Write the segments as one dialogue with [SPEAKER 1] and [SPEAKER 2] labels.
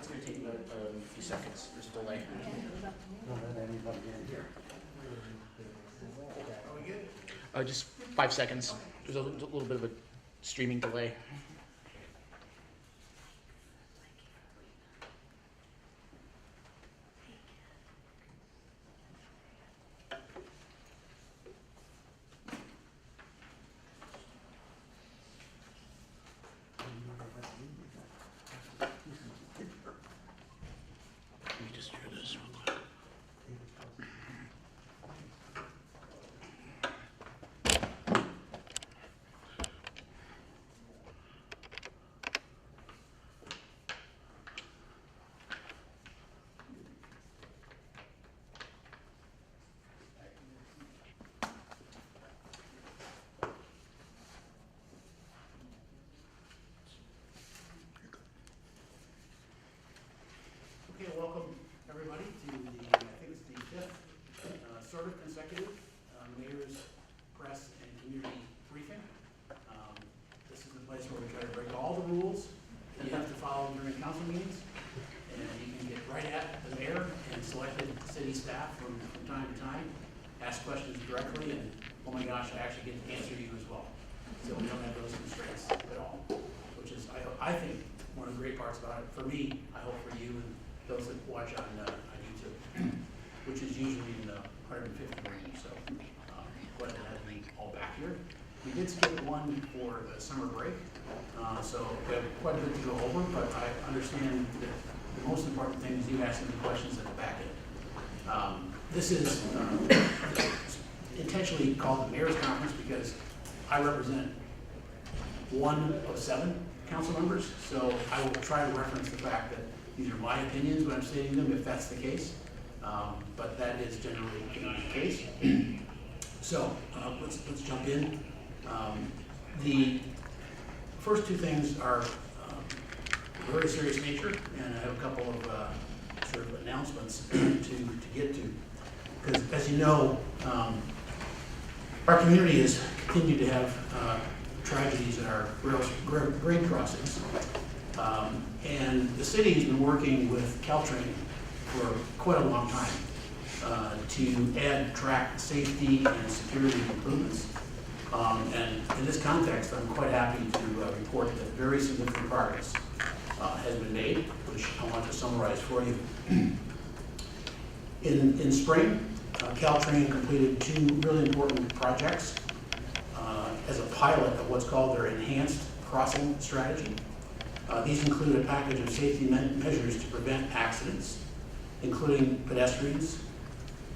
[SPEAKER 1] It's going to take a few seconds. There's a delay.
[SPEAKER 2] Are we good?
[SPEAKER 1] Just 5 seconds. There's a little bit of a streaming delay. Let me just hear this real quick.
[SPEAKER 2] Okay, welcome everybody to the, I think it's the fifth sort of consecutive Mayor's Press and Community Briefing. This is the place where we try to break all the rules that you have to follow during council meetings. And you can get right at the mayor and selected city staff from time to time, ask questions directly, and oh my gosh, I actually get to answer you as well. So we don't have those constraints at all, which is, I think, one of the great parts about it. For me, I hope for you and those that watch on YouTube, which is usually in the 150 range, so glad to have you all back here. We did skip one for the summer break, so we have quite a bit to go over, but I understand that the most important thing is you asking the questions at the back end. This is intentionally called the Mayor's Conference because I represent one of 7 council members, so I will try to reference the fact that these are my opinions when I'm stating them, if that's the case, but that is generally not the case. So let's jump in. The first 2 things are very serious nature, and I have a couple of sort of announcements to get to. Because as you know, our community has continued to have tragedies at our grade crossings. And the city has been working with Caltrain for quite a long time to add track safety and security improvements. And in this context, I'm quite happy to report that very significant progress has been made, which I want to summarize for you. In spring, Caltrain completed 2 really important projects as a pilot of what's called their enhanced crossing strategy. These include a package of safety measures to prevent accidents, including pedestrians,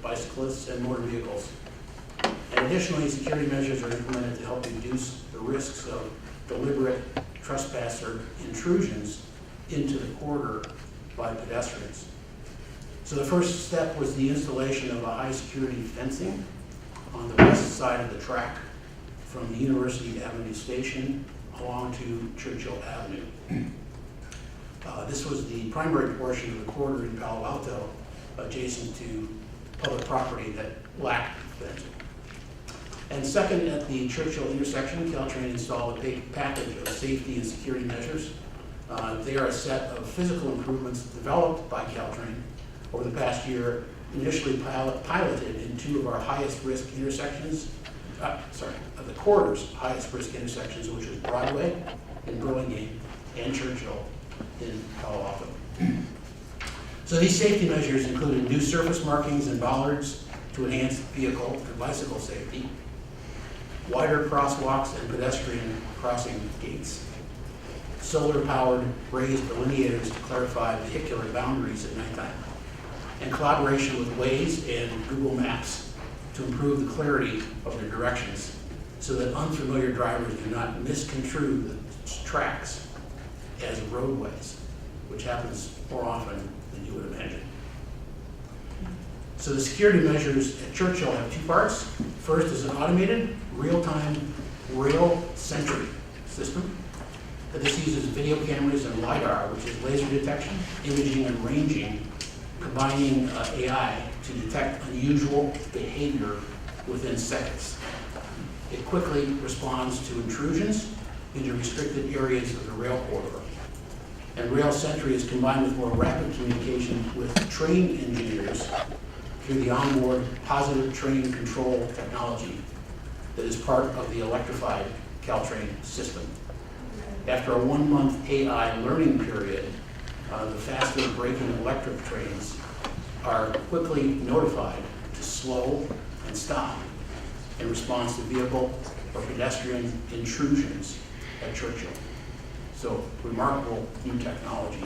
[SPEAKER 2] bicyclists, and motor vehicles. And additionally, security measures are implemented to help reduce the risks of deliberate trespasser intrusions into the corridor by pedestrians. So the first step was the installation of a high security fencing on the west side of the track from the University Avenue station along to Churchill Avenue. This was the primary portion of the corridor in Palo Alto adjacent to public property that lacked fencing. And second, at the Churchill intersection, Caltrain installed a big package of safety and security measures. They are a set of physical improvements developed by Caltrain over the past year, initially piloted in 2 of our highest risk intersections, of the corridor's highest risk intersections, which is Broadway in Burlingame and Churchill in Palo Alto. So these safety measures included new surface markings and bollards to enhance vehicle and bicycle safety, wider crosswalks and pedestrian crossing gates, solar-powered raised delineators to clarify vehicular boundaries at nighttime, and collaboration with Waze and Google Maps to improve the clarity of their directions so that unfamiliar drivers do not misconstrue the tracks as roadways, which happens more often than you would imagine. So the security measures at Churchill have 2 parts. First is an automated, real-time rail sentry system. This uses video cameras and LiDAR, which is laser detection, imaging, and ranging, combining AI to detect unusual behavior within seconds. It quickly responds to intrusions into restricted areas of the rail corridor. And Rail Sentry is combined with more rapid communication with train engineers through the onboard positive train control technology that is part of the electrified Caltrain system. After a 1-month AI learning period, the faster braking electric trains are quickly notified to slow and stop in response to vehicle or pedestrian intrusions at Churchill. So remarkable new technology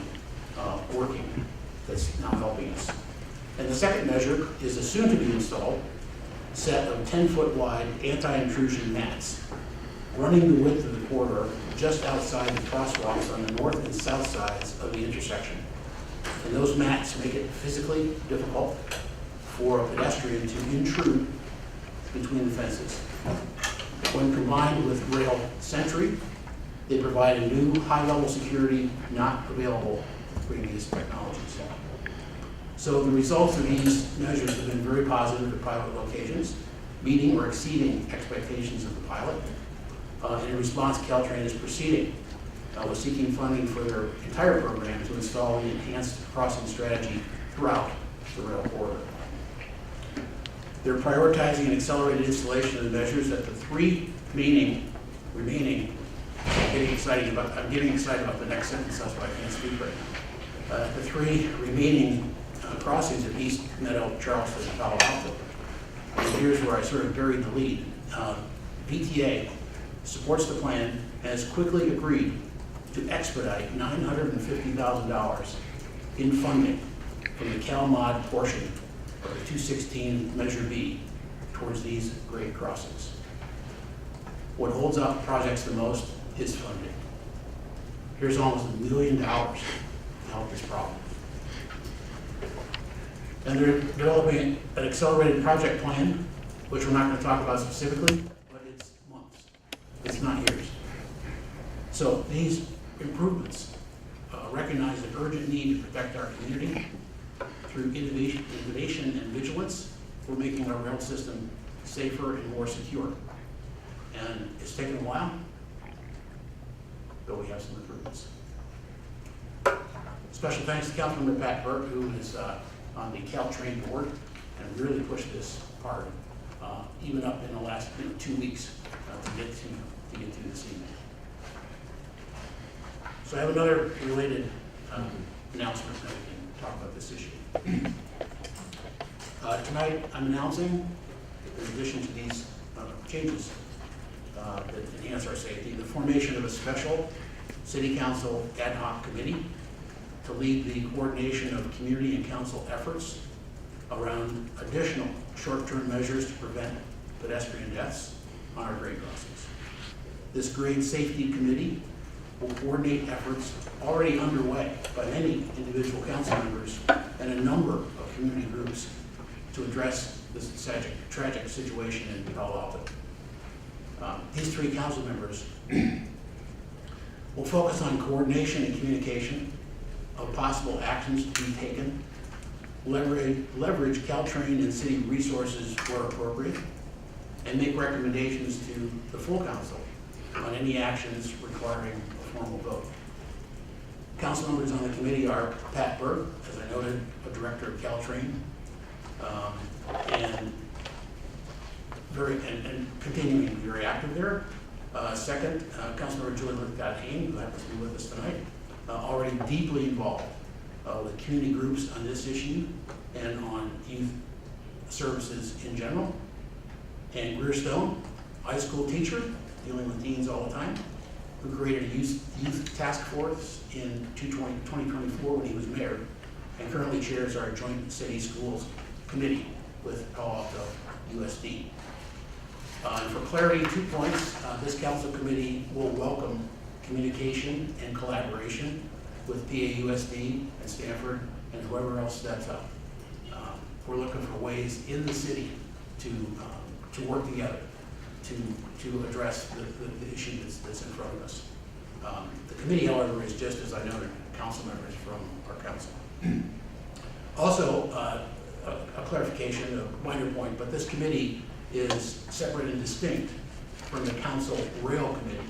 [SPEAKER 2] working that's now helping us. And the second measure is a soon-to-be installed set of 10-foot wide anti-intrusion mats running the width of the corridor just outside the crosswalks on the north and south sides of the intersection. And those mats make it physically difficult for a pedestrian to intrude between the fences. When combined with Rail Sentry, they provide a new high-level security not available with previous technologies. So the results of these measures have been very positive at pilot locations, meeting or exceeding expectations of the pilot. And in response, Caltrain is proceeding with seeking funding for their entire program to install the enhanced crossing strategy throughout the rail corridor. They're prioritizing an accelerated installation of the measures at the 3 remaining. I'm getting excited about the next sentence, that's why I can't speak right now. The 3 remaining crossings at East Meadow, Charleston, and Palo Alto. And here's where I sort of buried the lead. VTA supports the plan and has quickly agreed to expedite $950,000 in funding from the CalMod portion of the 216 Measure B towards these grade crossings. What holds up projects the most is funding. Here's almost $1 million to help this problem. And they're developing an accelerated project plan, which we're not going to talk about specifically, but it's months. It's not years. So these improvements recognize the urgent need to protect our community through innovation and vigilance. We're making our rail system safer and more secure. And it's taken a while, but we have some improvements. Special thanks to Councilmember Pat Burke, who is on the Caltrain board and really pushed this hard, even up in the last 2 weeks to get to this evening. So I have another related announcement that we can talk about this issue. Tonight I'm announcing, in addition to these changes that enhance our safety, the formation of a special City Council ad hoc committee to lead the coordination of community and council efforts around additional short-term measures to prevent pedestrian deaths on our grade crossings. This grade safety committee will coordinate efforts already underway by many individual council members and a number of community groups to address this tragic situation in Palo Alto. These 3 council members will focus on coordination and communication of possible actions to be taken, leverage Caltrain and city resources where appropriate, and make recommendations to the full council on any actions requiring a formal vote. Council members on the committee are Pat Burke, as I noted, a director of Caltrain, and continuing to be very active there. Second, Councilmember Julie Lithgott-Hayne, who happens to be with us tonight, already deeply involved with community groups on this issue and on youth services in general. And Greer Stone, high school teacher, dealing with teens all the time, who created a youth task force in 2024 when he was mayor, and currently chairs our joint city schools committee with Palo Alto USD. And for clarity, 2 points. This council committee will welcome communication and collaboration with PAUSD and Stanford and whoever else steps up. We're looking for ways in the city to work together to address the issue that's in front of us. The committee, however, is just, as I noted, council members from our council. Also, a clarification, a minor point, but this committee is separate and distinct from the council rail committee.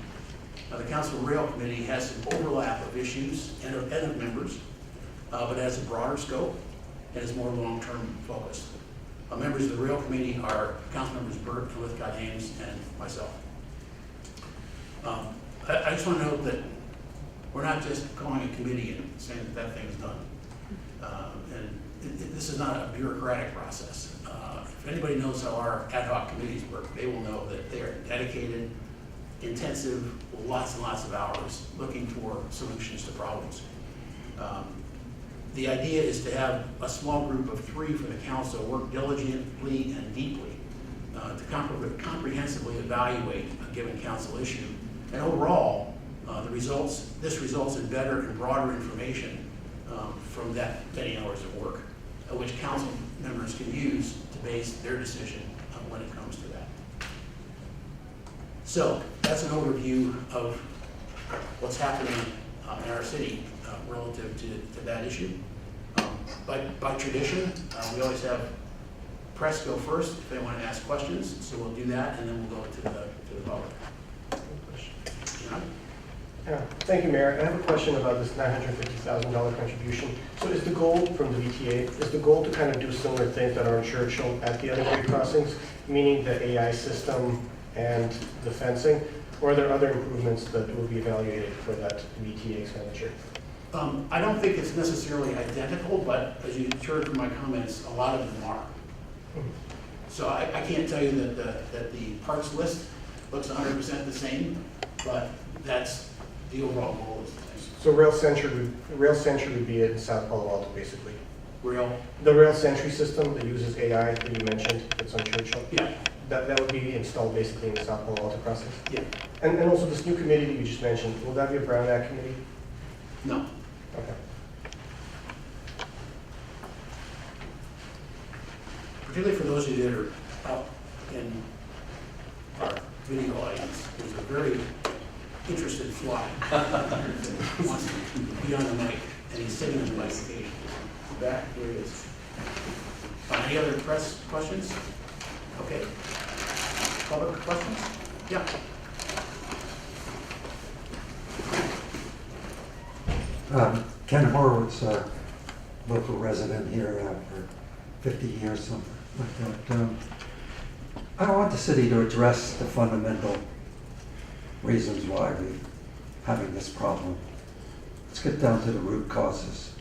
[SPEAKER 2] The Council Rail Committee has some overlap of issues and of members, but has a broader scope and is more long-term focused. Members of the Rail Committee are Council Members Burt, Lithcott Ames, and myself. I just want to note that we're not just calling a committee and saying that that thing's done. This is not a bureaucratic process. If anybody knows how our ad hoc committees work, they will know that they are dedicated, intensive, lots and lots of hours looking for solutions to problems. The idea is to have a small group of 3 for the council work diligently and deeply to comprehensively evaluate a given council issue. And overall, this results in better and broader information from that many hours of work, which council members can use to base their decision when it comes to that. So that's an overview of what's happening in our city relative to that issue. By tradition, we always have press go first if they want to ask questions, so we'll do that, and then we'll go to the public. John?
[SPEAKER 3] Yeah, thank you, Mayor. I have a question about this $950,000 contribution. So is the goal from the VTA, is the goal to kind of do similar things that are in Churchill at the other grade crossings, meaning the AI system and the fencing, or are there other improvements that will be evaluated for that VTA expenditure?
[SPEAKER 2] I don't think it's necessarily identical, but as you heard from my comments, a lot of them are. So I can't tell you that the parts list looks 100% the same, but that's the overall goal is the same.
[SPEAKER 3] So Rail Sentry would be in South Palo Alto, basically. The Rail Sentry system that uses AI that you mentioned, that's on Churchill?
[SPEAKER 2] Yeah.
[SPEAKER 3] That would be installed basically in the South Palo Alto crossings?
[SPEAKER 2] Yeah.
[SPEAKER 3] And also this new committee that you just mentioned, will that be a Brown Act committee?
[SPEAKER 2] No.
[SPEAKER 3] Okay.
[SPEAKER 2] Particularly for those of you that are out in our video audience, there's a very interested fly who wants to be on the mic, and he's sitting on the mic occasionally. Back, here he is. Any other press questions? Okay. Public questions? Yeah.
[SPEAKER 4] Ken Horowitz, local resident here for 50 years, something like that. I want the city to address the fundamental reasons why we're having this problem. Let's get down to the root causes.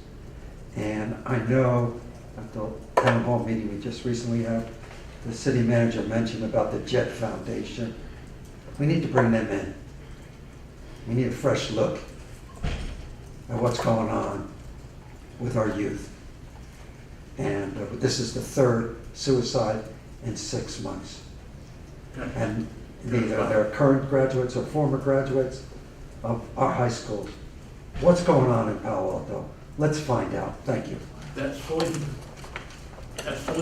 [SPEAKER 4] And I know at the town hall meeting we just recently had, the city manager mentioned about the Jet Foundation. We need to bring them in. We need a fresh look at what's going on with our youth. And this is the 3rd suicide in 6 months. And neither they're current graduates or former graduates of our high schools. What's going on in Palo Alto? Let's find out. Thank you.
[SPEAKER 2] That's fully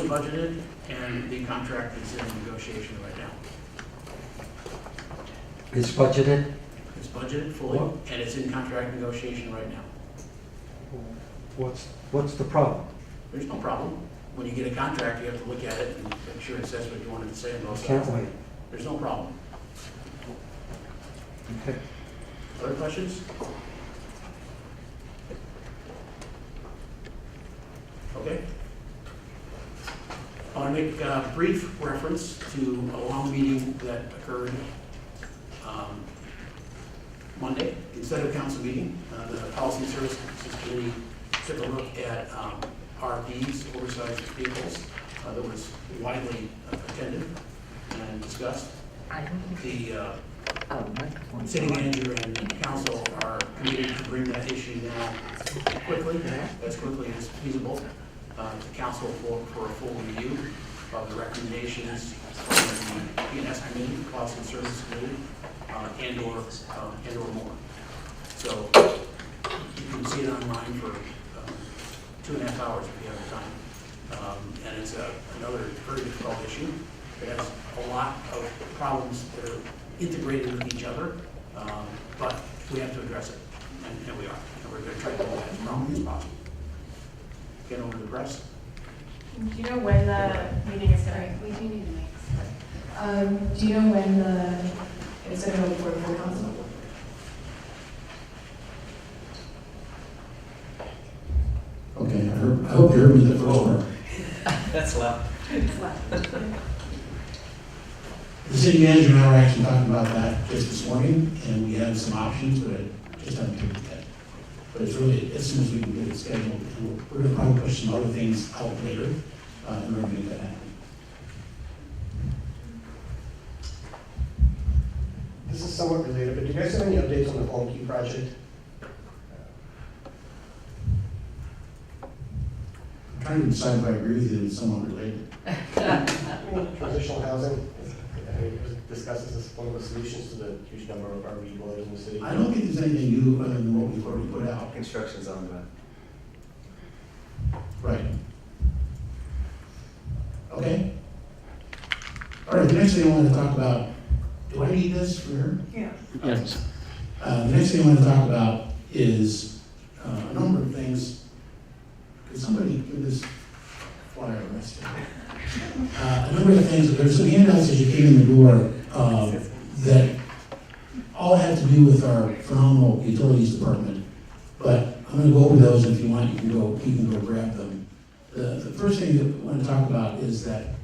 [SPEAKER 2] budgeted, and the contract is in negotiation right now.
[SPEAKER 4] It's budgeted?
[SPEAKER 2] It's budgeted fully,
[SPEAKER 4] What?
[SPEAKER 2] and it's in contract negotiation right now.
[SPEAKER 4] What's the problem?
[SPEAKER 2] There's no problem. When you get a contract, you have to look at it and make sure it says what you wanted to say on both sides.
[SPEAKER 4] Can't wait.
[SPEAKER 2] There's no problem.
[SPEAKER 4] Okay.
[SPEAKER 2] Other questions? Okay. I want to make a brief reference to a long meeting that occurred Monday, instead of council meeting. The Policy and Services Committee took a look at RVs, oversized vehicles, that was widely attended and discussed. The city manager and council are committed to bring that issue now quickly, as quickly as feasible, to council for a full review of the recommendations from the P&S committee, Policy and Services Committee, and or more. So you can see it online for 2.5 hours if you have the time. And it's another very difficult issue. It has a lot of problems that are integrated with each other, but we have to address it, and we are. And we're going to try to do that as promptly as possible. Get over to the press.
[SPEAKER 5] Do you know when the meeting is starting?
[SPEAKER 6] We do need to make
[SPEAKER 5] Do you know when it's going to go before the full council?
[SPEAKER 2] hope you heard me the first part.
[SPEAKER 6] That's loud.
[SPEAKER 2] The city manager and I were actually talking about that just this morning, and we have some options, but I just haven't picked it yet. But it's really, as soon as we can get it scheduled, and we're gonna probably push some other things out later, in order to make that happen.
[SPEAKER 3] This is somewhat related, but do you guys have any updates on the Home Key project?
[SPEAKER 2] I'm trying to decide if I agree with you that it's somewhat related.
[SPEAKER 3] Transitional housing, I mean, it discusses as one of the solutions to the huge number of RV dwellers in the city.
[SPEAKER 2] I don't think there's anything new other than what we've already put out.
[SPEAKER 6] Construction's on that.
[SPEAKER 2] Right. Okay. All right, the next thing I wanted to talk about, do I need this for her?
[SPEAKER 1] Yes.
[SPEAKER 2] The next thing I want to talk about is a number of things. Could somebody give this flyer a rest? A number of things, there's some handouts as you came in the door that all had to do with our phenomenal utilities department. But I'm going to go over those, and if you want, you can go grab them. The first thing that I want to talk about is that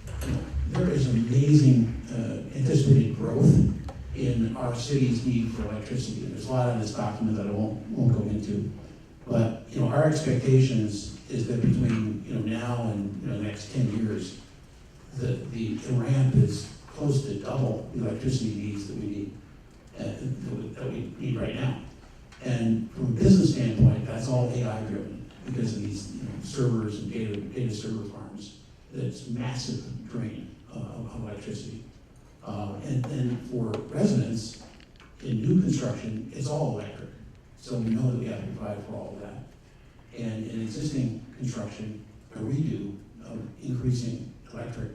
[SPEAKER 2] there is amazing anticipated growth in our city's need for electricity. And there's a lot on this document that I won't go into. But our expectations is that between now and the next 10 years, the ramp is close to double the electricity needs that we need right now. And from a business standpoint, that's all AI driven because of these servers and data server farms. That's massive drain of electricity. And then for residents in new construction, it's all electric. So we know that we have to provide for all of that. And in existing construction, a redo of increasing electric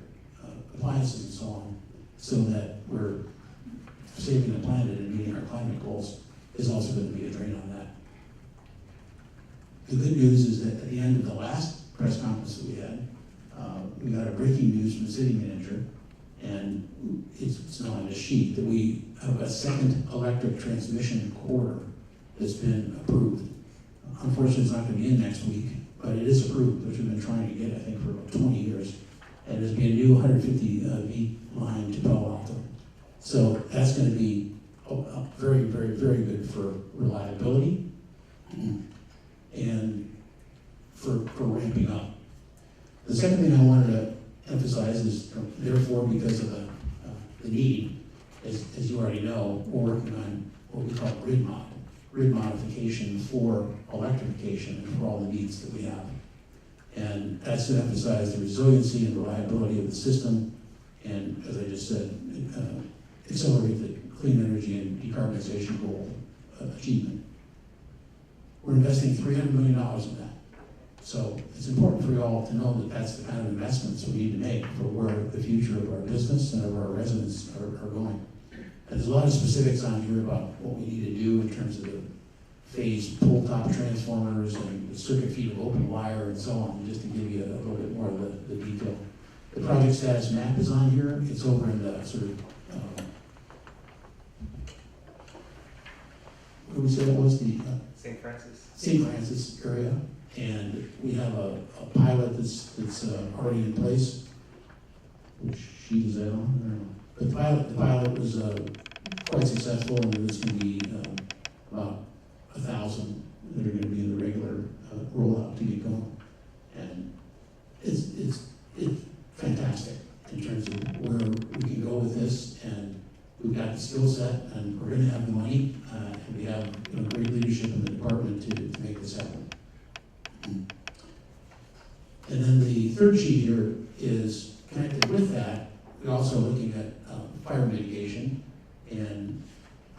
[SPEAKER 2] appliances and so on, so that we're saving the planet and meeting our climate goals, is also going to be a drain on that. The good news is that at the end of the last press conference that we got a breaking news from the city manager, and it's not on the sheet, that we have a second electric transmission corridor that's been approved. Unfortunately, it's not going to be in next week, but it is approved, which we've been trying to get, I think, for about 20 years. And there's be a new 150 V line to Palo Alto. So that's going to be very, very, very good for reliability and for ramping up. The second thing I wanted to emphasize is, therefore, because of the need, as you already know, we're working on what we call grid modification for electrification and for all the needs that we have. And that's to emphasize the resiliency and reliability of the system, and as I just said, accelerate the clean energy and decarbonization goal achievement. We're investing $300 million in that. So it's important for you all to know that that's the kind of investments we need to make for where the future of our business and of our residents are going. And there's a lot of specifics on here about what we need to do in terms of the phased pull-top transformers and the circuit feet of open wire and so on, just to give you a little bit more of the detail. The project status map is on here. It's over in the sort of, what would we say that was? The
[SPEAKER 6] St. Francis.
[SPEAKER 2] St. Francis area. And we have a pilot that's already in place. Which sheet is that on? I don't know. But the pilot was quite successful, and there's going to be about 1,000 that are going to be in the regular rollout to get going. And it's fantastic in terms of where we can go with this, and we've got the skill set, and we're going to have the money, and we have great leadership in the department to make this happen. And then the third sheet here is connected with that. We're also looking at fire mitigation, and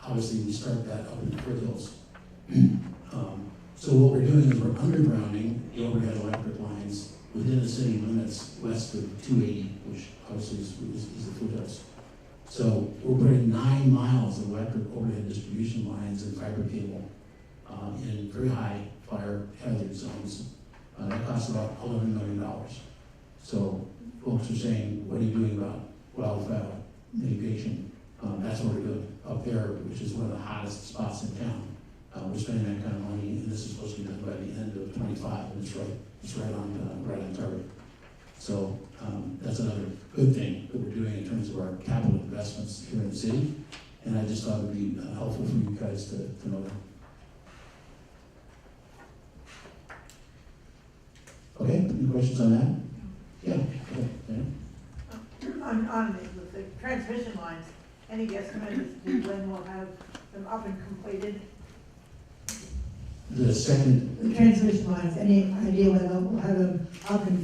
[SPEAKER 2] obviously we start that up in the foothills. So what we're doing is we're undergrounding the overhead electric lines within the city limits west of 280, which obviously is the foothills. So we're putting 9 miles of electric overhead distribution lines and fiber cable in very high fire hazard zones. That costs about $11 million. So folks are saying, what are you doing about wildfire mitigation? That's what we're doing up there, which is one of the hottest spots in town. We're spending that kind of money, and this is supposed to be done by the end of '25, and it's right on target. So that's another good thing that we're doing in terms of our capital investments here in the city, and I just thought it'd be helpful for you guys to know that. Okay, any questions on that? Yeah, okay.
[SPEAKER 7] On the transmission lines, any guesstimate as to when we'll have them up and completed?
[SPEAKER 2] The second,
[SPEAKER 7] The transmission lines, any idea when we'll have them up and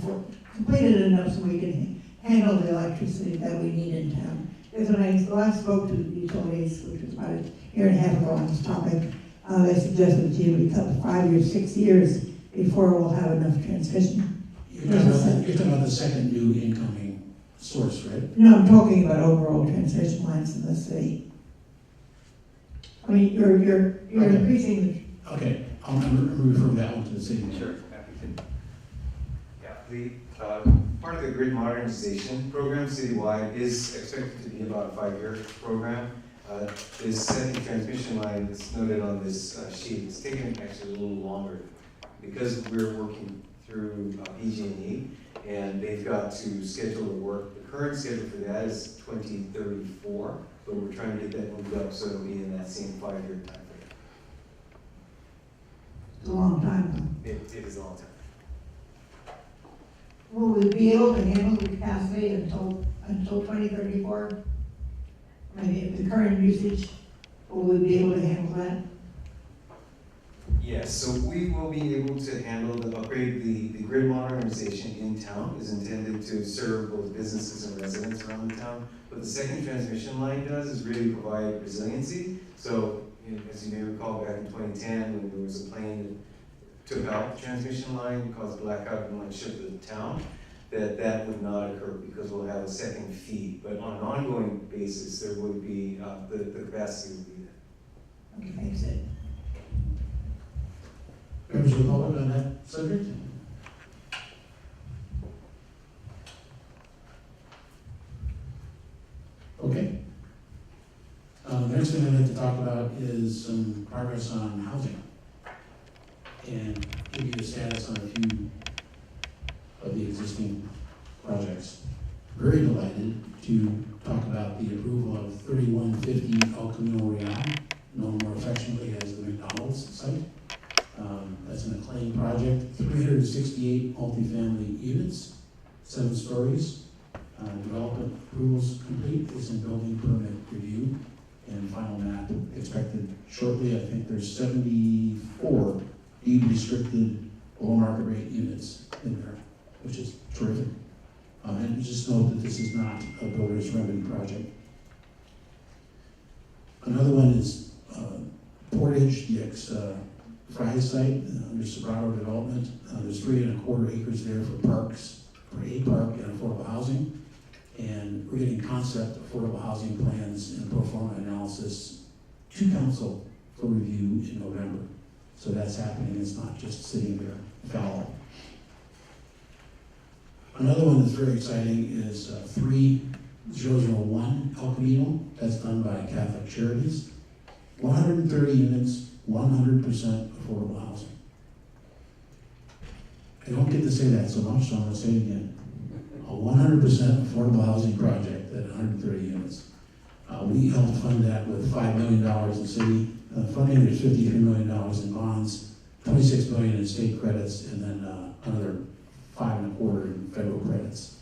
[SPEAKER 7] completed enough so we can handle the electricity that we need in town? Because when I last spoke to the utilities, which was about a year and a half ago on this topic, they suggested it would be cut 5 years, 6 years before we'll have enough transmission.
[SPEAKER 2] you're talking about the second new incoming source, right?
[SPEAKER 7] No, I'm talking about overall transmission lines in the city. I mean, you're
[SPEAKER 2] Okay.
[SPEAKER 7] increasing
[SPEAKER 2] Okay, I'm referring that one to the city.
[SPEAKER 6] Sure, happy to. Yeah, the part of the grid modernization program citywide is expected to be about a 5-year program. This second transmission line that's noted on this sheet, it's taken actually a little longer because we're working through PG&E, and they've got to schedule the work. The current schedule for that is 2034, but we're trying to get that moved up so it'll be in that same 5-year time frame.
[SPEAKER 7] a long time.
[SPEAKER 6] It is a long time.
[SPEAKER 7] Will we be able to handle the capacity until 2034? I mean, the current usage, will we be able to handle that?
[SPEAKER 6] Yes, so we will be able to handle the upgrade. The grid modernization in town is intended to serve both businesses and residents around the town. What the second transmission line does is really provide resiliency. So, as you may recall, back in 2010, when there was a plane that took out the transmission line, caused blackout and went ship to the town, that would not occur because we'll have a second feed. But on an ongoing basis, there would be, the capacity would be there.
[SPEAKER 7] Okay, thanks, Ed.
[SPEAKER 2] Members of the public on that subject? Okay. The next thing I'd like to talk about is some progress on housing. And give you the status on a few of the existing projects. Very delighted to talk about the approval of 3150 El Camino Room, known more affectionately as the McDonald's site. That's an acclaimed project, 368 multifamily units, 7 stories. Development approvals complete, it's in building permit review, and final map expected shortly. I think there's 74 deed restricted below market rate units in there, which is terrific. And just note that this is not a builder's remedy project. Another one is Portage, the Fry's site under Sobrado Development. There's 3¼ acres there for parks, for a park and affordable housing. And we're getting concept affordable housing plans and pro forma analysis to council for review in November. So that's happening, it's not just sitting there fallow. Another one that's very exciting is 3001 El Camino, that's done by Catholic Charities. 130 units, 100% affordable housing. I don't get to say that so much, so I'm going to say it again. A 100% affordable housing project at 130 units. We helped fund that with $5 million in city funding. There's $53 million in bonds, $26 million in state credits, and then another 5.25 in federal credits.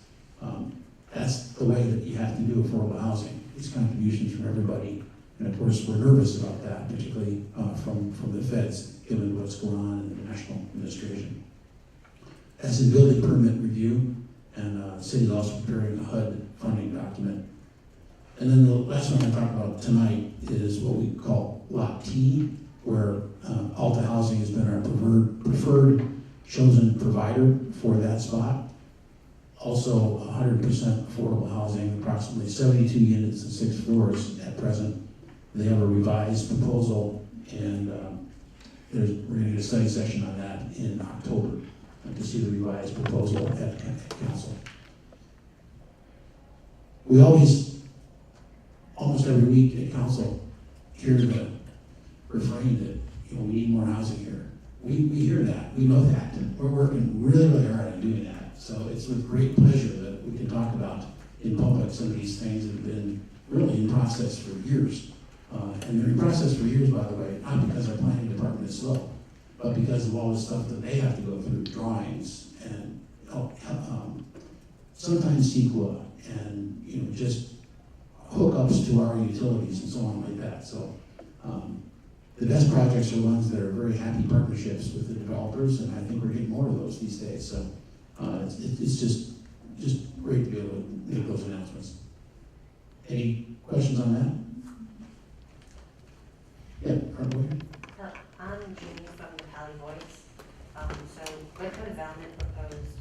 [SPEAKER 2] That's the way that you have to do affordable housing. It's contributions from everybody. And of course, we're nervous about that, particularly from the feds, given what's going on in the national administration. That's in building permit review, and the city is also preparing a HUD funding document. And then the last one I talk about tonight is what we call Lot T, where Alta Housing has been our preferred chosen provider for that spot. Also 100% affordable housing, approximately 72 units and 6 floors at present. They have a revised proposal, and we're going to get a study session on that in October to see the revised proposal at council. We always, almost every week at council, hear the refrain that we need more housing here. we hear that, we know that. We're working really, really hard on doing that. So it's with great pleasure that we can talk about in public some of these things that have been really in process for years. And they're in process for years, by the way, not because our planning department is slow, but because of all the stuff that they have to go through, drawings and sometimes CEQA and, you know, just hookups to our utilities and so on like that. So the best projects are ones that are very happy partnerships with the developers, and I think we're getting more of those these days. So it's just great to be able to make those announcements. Any questions on that? Yeah, Arboy?
[SPEAKER 8] I'm Jeannie from the Cali Voice. So Greco Development proposed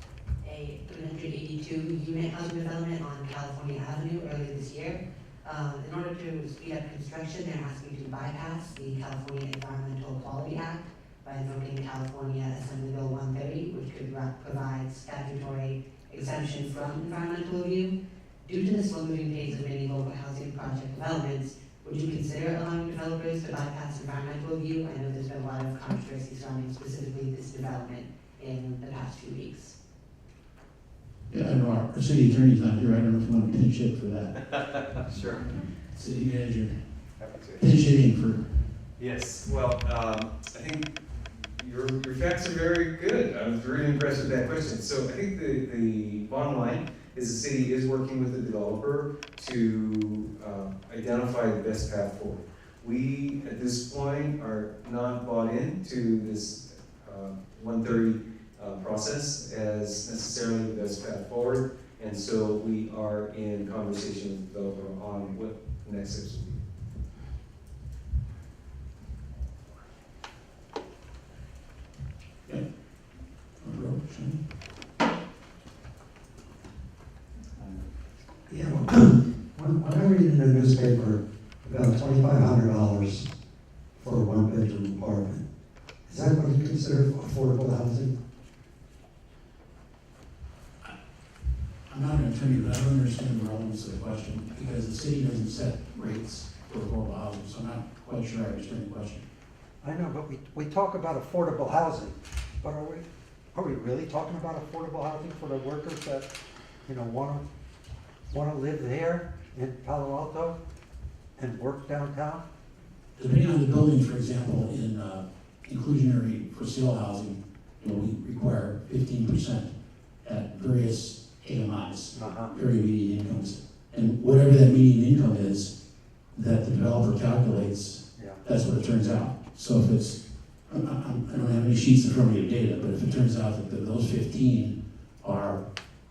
[SPEAKER 8] a 382-unit housing development on California Avenue earlier this year. In order to speed up construction, they're asking to bypass the California Environmental Quality Act by invoking California Assembly Bill 130, which could provide statutory exemption from environmental review. Due to the slow-moving pace of many local housing project developments, would you consider allowing developers to bypass environmental review? I know there's been a lot of controversy surrounding specifically this development in the past 2 weeks.
[SPEAKER 2] Yeah, I know our city attorney's not here. I don't know if you want to pinch hit for that.
[SPEAKER 9] Sure.
[SPEAKER 2] City manager,
[SPEAKER 9] Happy to.
[SPEAKER 2] pinch hitting for.
[SPEAKER 9] Yes, well, I think your facts are very good. I was very impressed with that question. So I think the bottom line is the city is working with the developer to identify the best path forward. We, at this point, are not bought into this 130 process as necessarily the best path forward, and so we are in conversation with the developer on what the next steps will be.
[SPEAKER 4] Yeah, when I read in the newspaper about $2,500 for a one-bedroom apartment, is that what you consider affordable housing?
[SPEAKER 2] I'm not an attorney, but I don't understand the relevance of the question because the city doesn't set rates for affordable housing, so I'm not quite sure I understand the question.
[SPEAKER 4] I know, but we talk about affordable housing, but are we really talking about affordable housing for the workers that, you know, want to live there in Palo Alto and work downtown?
[SPEAKER 2] Depending on the building, for example, in inclusionary for sale housing, you know, we require 15% at various AMIs, area median incomes. And whatever that median income is that the developer calculates, that's what it turns out. So if it's, I don't have any sheets in front of me of data, but if it turns out that those 15 are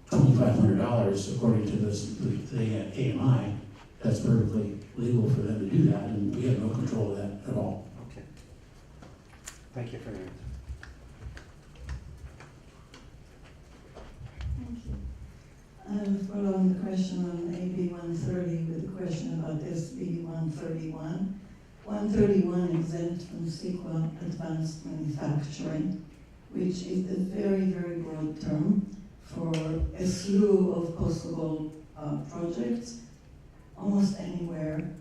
[SPEAKER 2] $2,500 according to the AMI, that's perfectly legal for them to do that, and we have no control of that at all.
[SPEAKER 4] Okay. Thank you for your answer.
[SPEAKER 7] Thank you. Follow on the question on AB 130 with a question about SB 131. 131 exempt from CEQA advanced manufacturing, which is a very, very broad term for a slew of possible projects, almost anywhere,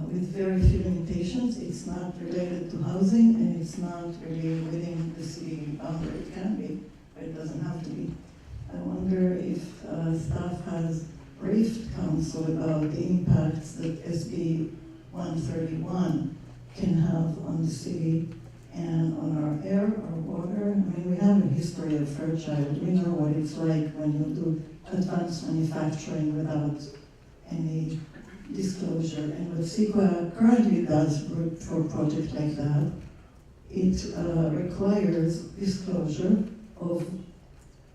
[SPEAKER 7] with very few limitations. It's not related to housing, and it's not really within the city boundary. It can be, but it doesn't have to be. I wonder if staff has briefed council about the impacts that SB 131 can have on the city and on our air, our water. I mean, we have a history of Fairchild. We know what it's like when you do advanced manufacturing without any disclosure. And what CEQA currently does for a project like that, it requires disclosure of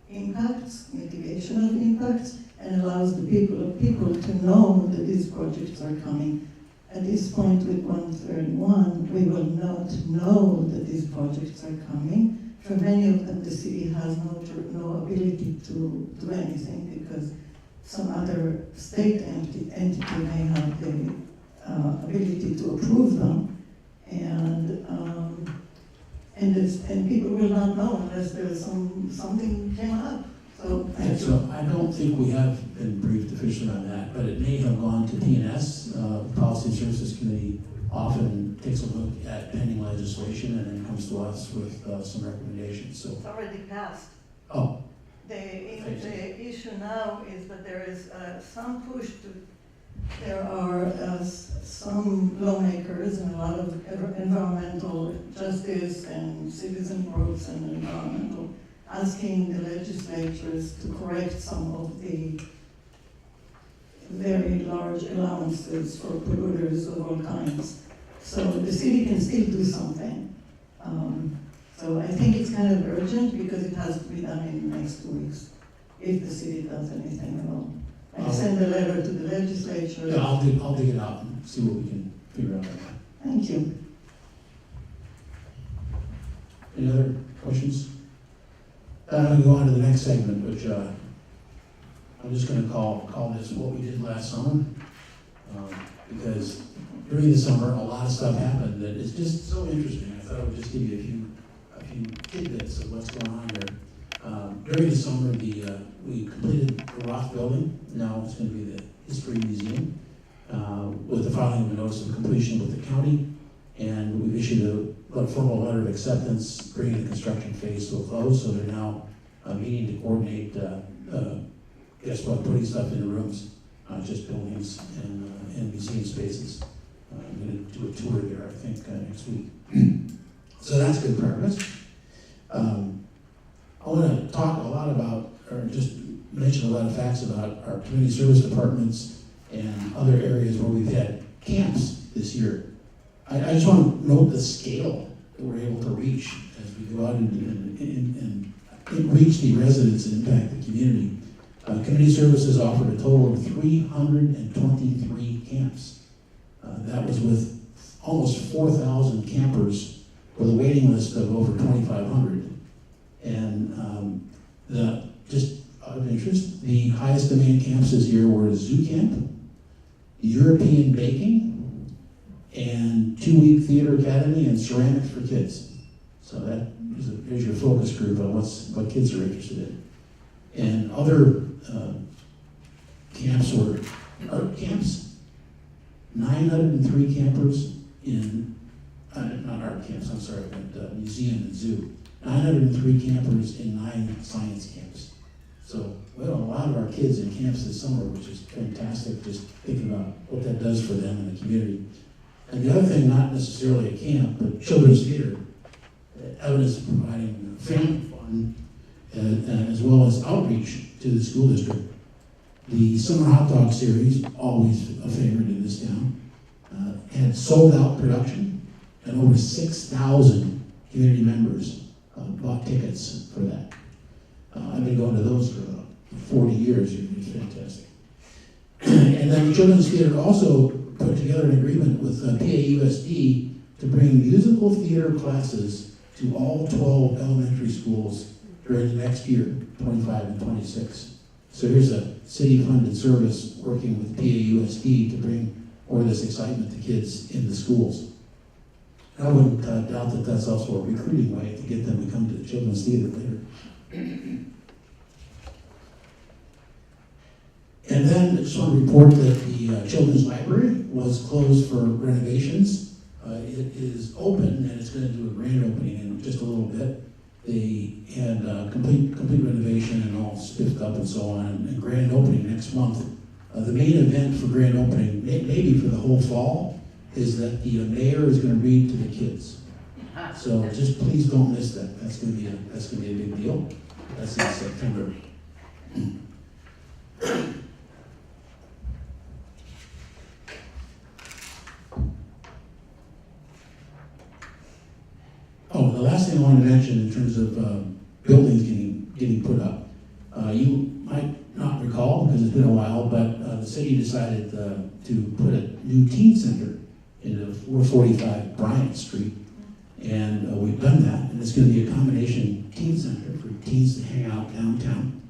[SPEAKER 7] impacts, mitigation of impacts, and allows the people to know that these projects are coming. At this point with 131, we will not know that these projects are coming. For many of them, the city has no ability to do anything because some other state entity may have the ability to approve them, and people will not know unless there's something came up. So
[SPEAKER 2] I don't think we have been briefed officially on that, but it may have gone to PNS, Policy and Services Committee, often takes a look at pending legislation and then comes to us with some recommendations, so.
[SPEAKER 10] It's already passed.
[SPEAKER 2] Oh,
[SPEAKER 10] The issue now is that there is some push to, there are some lawmakers and a lot of environmental justice and citizen groups and environmental asking the legislatures to correct some of the very large allowances for polluters of all kinds. So the city can still do something. So I think it's kind of urgent because it has to be done in the next 2 weeks, if the city does anything at all. I send a letter to the legislature.
[SPEAKER 2] yeah, I'll dig it out and see what we can figure out.
[SPEAKER 10] Thank you.
[SPEAKER 2] Any other questions? I'm gonna go on to the next segment, which I'm just gonna call this what we did last summer. Because during the summer, a lot of stuff happened that is just so interesting. I thought I would just give you a few tidbits of what's going on here. During the summer, we completed the Roth building. Now it's gonna be the History Museum, with the filing of a notice of completion with the county. And we've issued a formal letter of acceptance, bringing the construction phase to a close. So they're now meeting to coordinate, guess what, putting stuff in the rooms, not just buildings and museum spaces. I'm going to do a tour there, I think, next week. So that's good progress. I want to talk a lot about, or just mention a lot of facts about our community service departments and other areas where we've had camps this year. I just want to note the scale that we're able to reach as we go out and reach the residents and impact the community. Community Services offered a total of 323 camps. That was with almost 4,000 campers with a waiting list of over 2,500. And just out of interest, the highest demand camps this year were Zoo Camp, European Baking, and 2-week Theater Academy and Ceramics for Kids. So there's your focus group on what kids are interested in. And other camps were art camps, 903 campers in, not art camps, I'm sorry, but museum and zoo. 903 campers in 9 science camps. So we have a lot of our kids in camps this summer, which is fantastic, just thinking about what that does for them in the community. And the other thing, not necessarily a camp, but children's theater, evidence of providing family fun, as well as outreach to the school district. The Summer Hot Dog Series, always a favorite in this town, had sold out production, and over 6,000 community members bought tickets for that. I've been going to those for 40 years. It's fantastic. And then the Children's Theater also put together an agreement with PAUSD to bring musical theater classes to all 12 elementary schools during the next year, 25 and 26. So here's a city-funded service working with PAUSD to bring more of this excitement to kids in the schools. I wouldn't doubt that that's also a recruiting way to get them to come to the Children's Theater later. And then I just want to report that the Children's Library was closed for renovations. It is open, and it's going to do a grand opening in just a little bit. They had complete renovation and all spiffed up and so on, and grand opening next month. The main event for grand opening, maybe for the whole fall, is that the mayor is going to read to the kids. So just please don't miss that. That's going to be a big deal. That's in September. Oh, the last thing I wanted to mention in terms of buildings getting put up, you might not recall because it's been a while, but the city decided to put a new teen center in 445 Bryant Street, and we've done that, and it's going to be a combination teen center for teens to hang out downtown.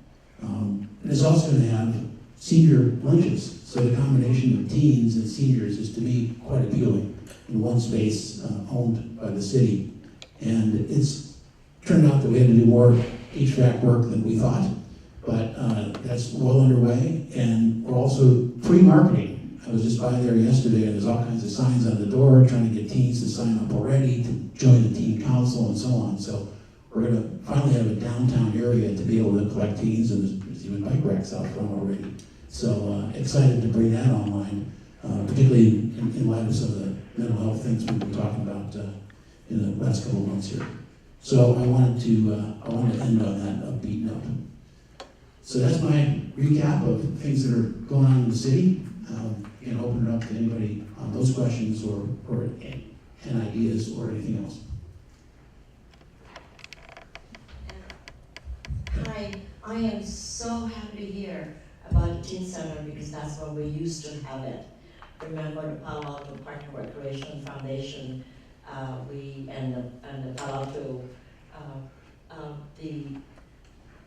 [SPEAKER 2] And it's also going to have senior lunches, so the combination of teens and seniors is to me quite appealing in one space owned by the city. And it's turned out that we had to do more HVAC work than we thought, but that's well underway, and we're also pre-marketing I was just by there yesterday, and there's all kinds of signs on the door trying to get teens to sign up already to join the teen council and so on. So we're gonna finally have a downtown area to be able to collect teens, and there's even bike racks out front already. So excited to bring that online, particularly in light of some of the mental health things we've been talking about in the last couple of months here. So I wanted to end on that upbeat note. So that's my recap of things that are going on in the city. And open it up to anybody on those questions or and ideas or anything else.
[SPEAKER 11] Hi, I am so happy to hear about the teen center because that's where we used to have it. Remember the Palo Alto Park and Recreation Foundation, and the Palo Alto,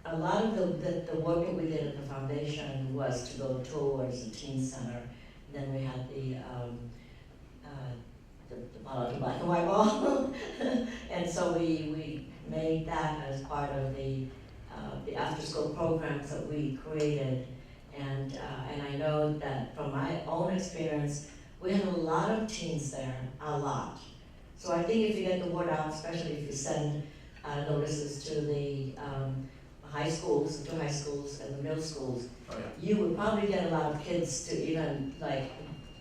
[SPEAKER 11] a lot of the work that we did at the foundation was to go towards the teen center. Then we had the Palo Alto Black and White Ball, and so we made that as part of the after-school programs that we created. And I know that from my own experience, we had a lot of teens there, a lot. So I think if you get the word out, especially if you send notices to the high schools, and the middle schools, you would probably get a lot of kids to even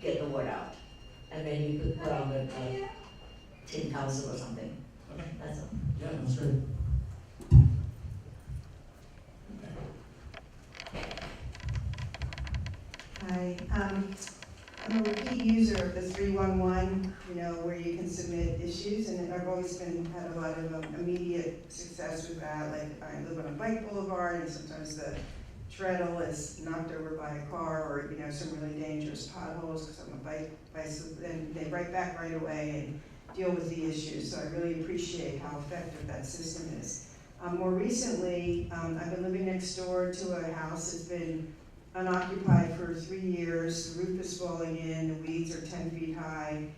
[SPEAKER 11] get the word out. And then you could put on the teen council or something.
[SPEAKER 2] Okay.
[SPEAKER 11] That's all.
[SPEAKER 2] Yeah, that's great.
[SPEAKER 12] Hi, I'm a repeat user of the 311, where you can submit issues, and I've always had a lot of immediate success with that. Like, I live on a bike boulevard, and sometimes the treadle is knocked over by a car, or some really dangerous potholes because I'm a bicycle, and they write back right away and deal with the issues. So I really appreciate how effective that system is. More recently, I've been living next door to a house that's been unoccupied for 3 years. The roof is falling in, the weeds are 10 feet high.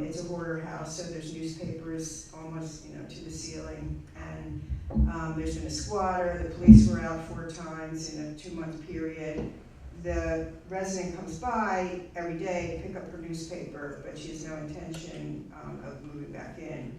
[SPEAKER 12] It's a hoarder house, so there's newspapers almost, to the ceiling. And there's been a squatter. The police were out 4 times in a 2-month period. The resident comes by every day to pick up her newspaper, but she has no intention of moving back in.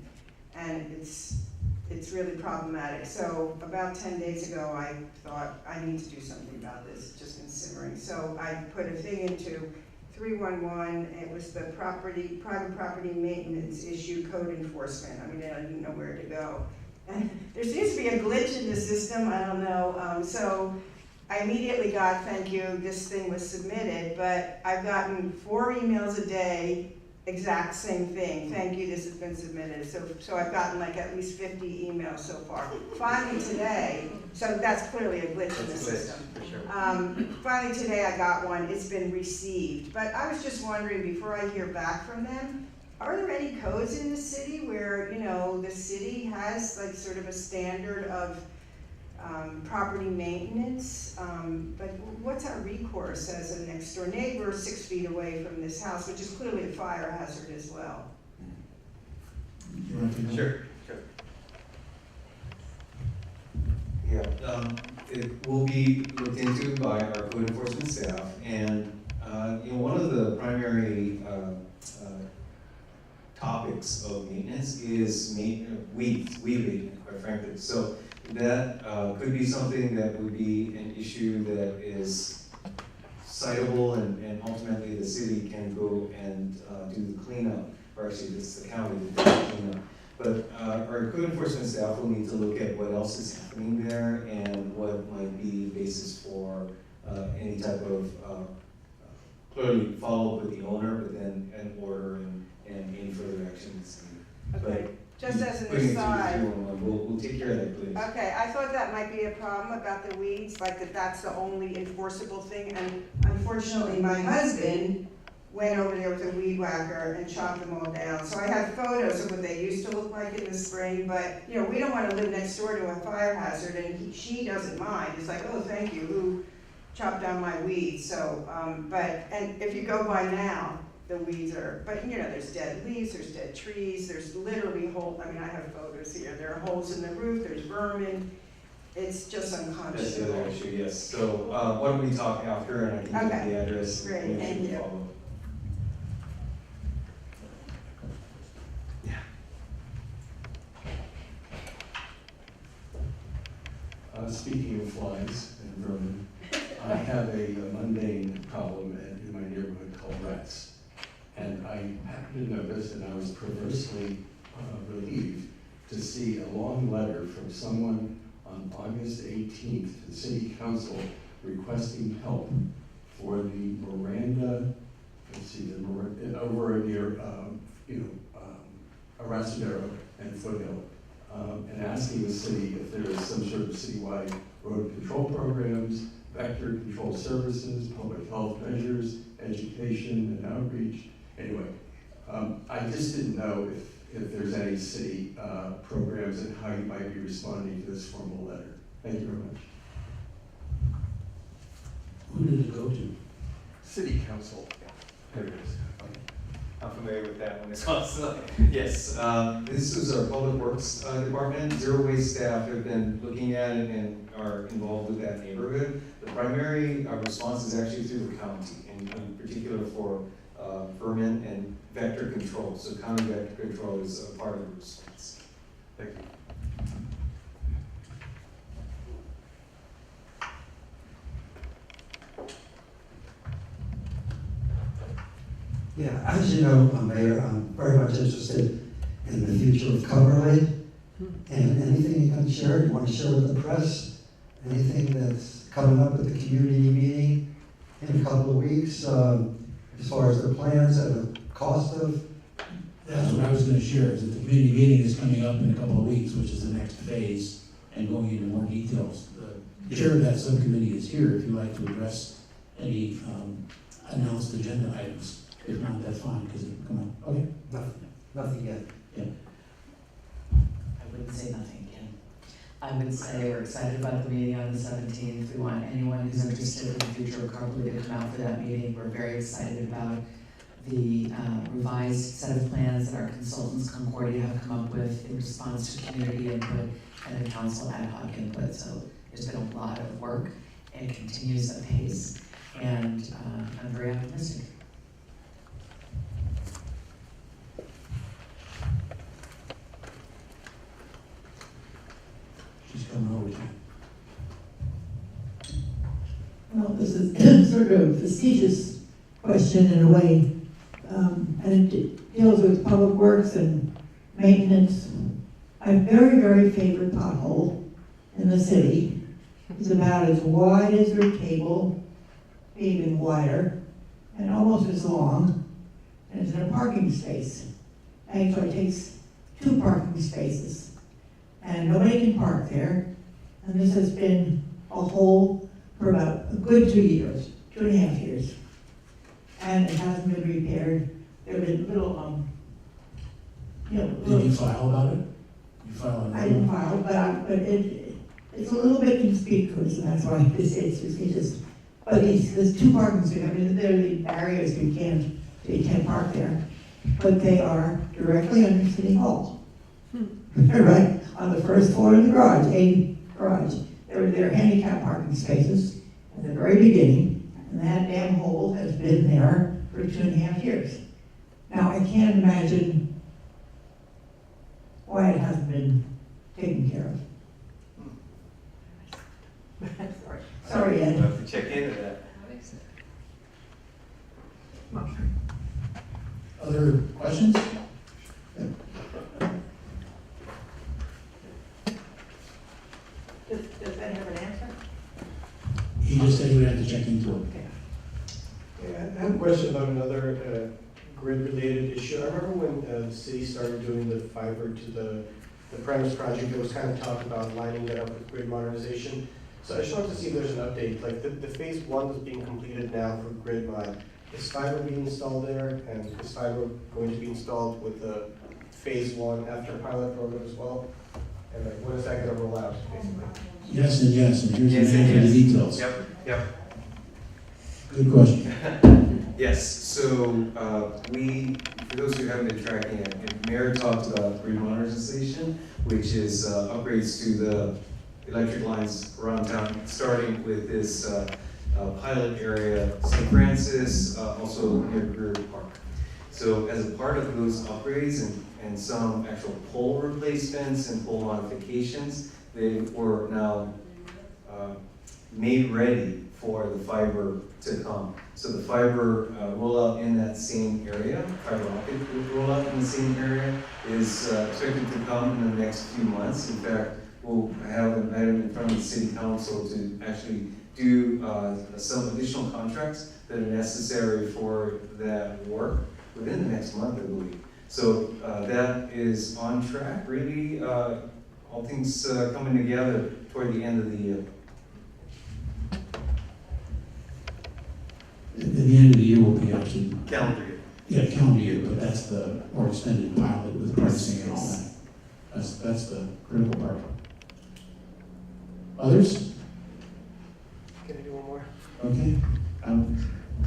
[SPEAKER 12] And it's really problematic. So about 10 days ago, I thought I need to do something about this. It's just been simmering. So I put a thing into 311. It was the private property maintenance issue code enforcement. I mean, I didn't know where to go. And there seems to be a glitch in the system. I don't know. So I immediately got, thank you, this thing was submitted, but I've gotten 4 emails a day, exact same thing. Thank you, this has been submitted. So I've gotten at least 50 emails so far. Finally today, so that's clearly a glitch in the system.
[SPEAKER 9] For sure.
[SPEAKER 12] Finally today I got one, it's been received. But I was just wondering, before I hear back from them, are there any codes in the city where, the city has sort of a standard of property maintenance, but what's our recourse as a next door neighbor 6 feet away from this house, which is clearly a fire hazard as well?
[SPEAKER 2] You want to
[SPEAKER 9] Sure. Yeah, it will be looked into by our code enforcement staff, and one of the primary topics of maintenance is weed abatement, quite frankly. So that could be something that would be an issue that is citable, and ultimately the city can go and do the cleanup, or actually it's the county that does the cleanup. But our code enforcement staff will need to look at what else is happening there and what might be the basis for any type of clearly follow up with the owner, but then an order and any further actions.
[SPEAKER 12] Okay.
[SPEAKER 9] But
[SPEAKER 12] just as an
[SPEAKER 9] putting it to
[SPEAKER 12] aside.
[SPEAKER 9] 311, we'll take care of that, please.
[SPEAKER 12] Okay, I thought that might be a problem about the weeds, that's the only enforceable thing, and unfortunately my husband went over there with a weed whacker and chopped them all down. So I have photos of what they used to look like in the spring, but we don't want to live next door to a fire hazard, and she doesn't mind. It's like, oh, thank you, who chopped down my weeds? So, and if you go by now, the weeds are, but there's dead leaves, there's dead trees, there's literally holes. I mean, I have photos here. There are holes in the roof, there's vermin. It's just unconscionable.
[SPEAKER 9] That's the other issue, yes. So why don't we talk after, and I can give you the address.
[SPEAKER 12] Great,
[SPEAKER 9] and
[SPEAKER 12] thank you.
[SPEAKER 9] follow up.
[SPEAKER 13] Speaking of flies and vermin, I have a mundane problem in my neighborhood called rats. And I happened to notice, and I was perversely relieved to see a long letter from someone on August 18th to the City Council requesting help for the Miranda, over near, Arrasadero and Foothill, and asking the city if there is some sort of citywide road control programs, vector control services, public health measures, education and outreach. Anyway, I just didn't know if there's any city programs and how you might be responding to this formal letter. Thank you very much.
[SPEAKER 2] Who did it go to?
[SPEAKER 13] City Council.
[SPEAKER 9] There it is. I'm familiar with that one as well. So, yes, this is our Public Works Department. Zero waste staff have been looking at it and are involved with that neighborhood. The primary response is actually through the county, and in particular for vermin and vector control. So county vector control is a part of the response.
[SPEAKER 13] Thank you.
[SPEAKER 4] Yeah, as you know, Mayor, I'm very much interested in the future of Cumberland. And anything you can share, you want to share with the press, anything that's coming up at the community meeting in a couple of weeks, as far as their plans and the cost of?
[SPEAKER 2] That's what I was gonna share, is that the community meeting is coming up in a couple of weeks, which is the next phase, and going into more details. The chair of that subcommittee is here if you'd like to address any announced agenda items. If not, that's fine, because come on, okay?
[SPEAKER 4] Nothing yet.
[SPEAKER 2] Yeah.
[SPEAKER 14] I wouldn't say nothing again. I would say we're excited about the meeting on the 17th. We want anyone who's interested in the future of Carpley to come out for that meeting. We're very excited about the revised set of plans that our consultants Concordia have come up with in response to community input and the council ad hoc input. So there's been a lot of work and it continues at pace, and I'm very optimistic.
[SPEAKER 2] She's coming over to you.
[SPEAKER 7] Well, this is sort of a facetious question in a way, and it deals with public works and maintenance. My very, very favorite pothole in the city is about as wide as your table, maybe even wider, and almost as long, and it's in a parking space. Actually, it takes 2 parking spaces, and nobody can park there, and this has been a hole for about a good 2 years, 2.5 years. And it hasn't been repaired. There have been little,
[SPEAKER 2] Did you file about it? You file on that?
[SPEAKER 7] I didn't file, but it's a little bit conspicuous, and that's why it's just, but there's 2 parking spaces. I mean, there are the barriers, you can't park there, but they are directly under City Hall. Right, on the first floor of the garage, a garage. There are handicap parking spaces at the very beginning, and that damn hole has been there for 2.5 years. Now, I can't imagine why it hasn't been taken care of. Sorry, Ed.
[SPEAKER 9] We'll have to check into that.
[SPEAKER 2] Other questions?
[SPEAKER 7] Does that have an answer?
[SPEAKER 2] He just said he would have to check into it.
[SPEAKER 3] Yeah, I have a question about another grid-related issue. I remember when the city started doing the fiber to the premise project, there was kind of talk about lining that up with grid modernization. So I just wanted to see if there's an update. Like the phase 1 is being completed now for grid mod. Is fiber being installed there, and is fiber going to be installed with the phase 1 after pilot program as well? And like, when is that going to roll out, basically?
[SPEAKER 2] Yes and yes, and here's
[SPEAKER 9] Yes
[SPEAKER 2] the
[SPEAKER 9] and
[SPEAKER 2] man for the
[SPEAKER 9] yes.
[SPEAKER 2] details.
[SPEAKER 9] Yep.
[SPEAKER 2] Good question.
[SPEAKER 9] Yes, so for those who haven't been tracking it, Mayor talked about grid modernization, which is upgrades to the electric lines around town, starting with this pilot area, St. Francis, also near Greer Park. So as a part of those upgrades and some actual pole replacements and pole modifications, they were now
[SPEAKER 6] made ready for the fiber to come. So the fiber rollout in that same area, fiber optic rollout in the same area, is expected to come in the next few months. In fact, we'll have an item in front of the city council to actually do some additional contracts that are necessary for that work within the next month, I believe. So that is on track, really, all things coming together toward the end of the year.
[SPEAKER 15] At the end of the year will be actually.
[SPEAKER 6] Calendar year.
[SPEAKER 15] Yeah, calendar year, but that's the more extended pilot with pricing and all that. That's the critical part. Others?
[SPEAKER 3] Can I do one more?
[SPEAKER 15] Okay.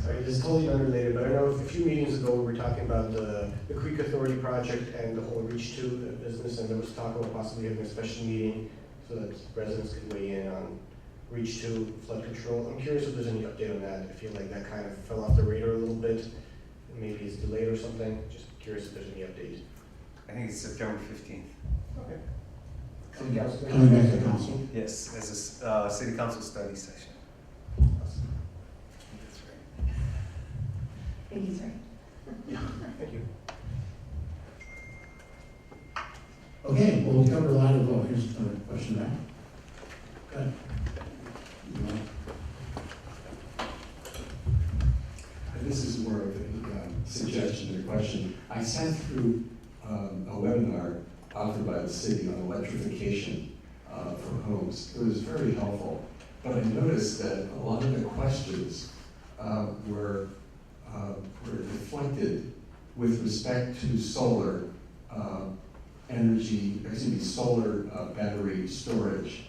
[SPEAKER 3] Sorry, this is totally unrelated, but I know a few meetings ago we were talking about the Creek Authority project and the whole Reach 2 business, and there was talk about possibly having a special meeting so that residents could weigh in on Reach 2 flood control. I'm curious if there's any update on that. I feel like that kind of fell off the radar a little bit. Maybe it's delayed or something. Just curious if there's any update.
[SPEAKER 6] I think it's September 15th.
[SPEAKER 3] Okay.
[SPEAKER 15] Coming back to council.
[SPEAKER 6] Yes, as a city council study session.
[SPEAKER 5] Thank you, sir.
[SPEAKER 3] Thank you.
[SPEAKER 15] Okay, well, we covered a lot of, oh, here's another question back. Good.
[SPEAKER 13] This is more of a suggestion than a question. I sat through a webinar offered by the city on electrification for homes. It was very helpful, but I noticed that a lot of the questions were deflected with respect to solar solar battery storage.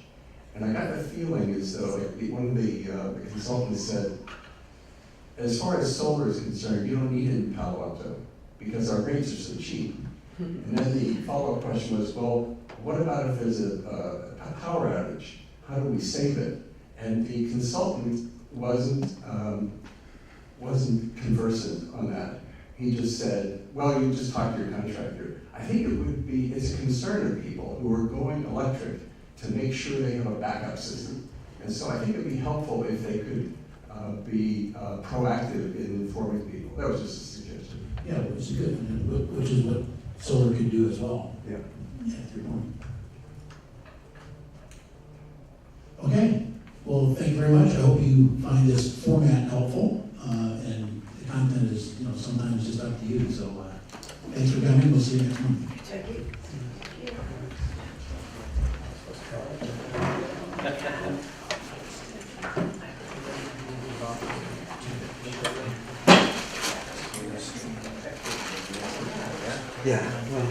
[SPEAKER 13] And I got the feeling as though one of the consultants said, as far as solar is concerned, you don't need it in Palo Alto because our rates are so cheap. And then the follow-up question was, well, what about if there's a power outage? How do we save it? And the consultant wasn't conversant on that. He just said, well, you just talk to your contractor. I think it's a concern of people who are going electric to make sure they have a backup system. And so I think it'd be helpful if they could be proactive in informing people. That was just a suggestion.
[SPEAKER 15] Yeah, which is good, which is what solar can do as well.
[SPEAKER 13] Yeah.
[SPEAKER 15] Yeah, that's your point. Okay, well, thank you very much. I hope you find this format helpful, and the content is, sometimes just up to you. So thanks for coming. We'll see you next month.
[SPEAKER 12] Thank you.
[SPEAKER 4] Yeah, well.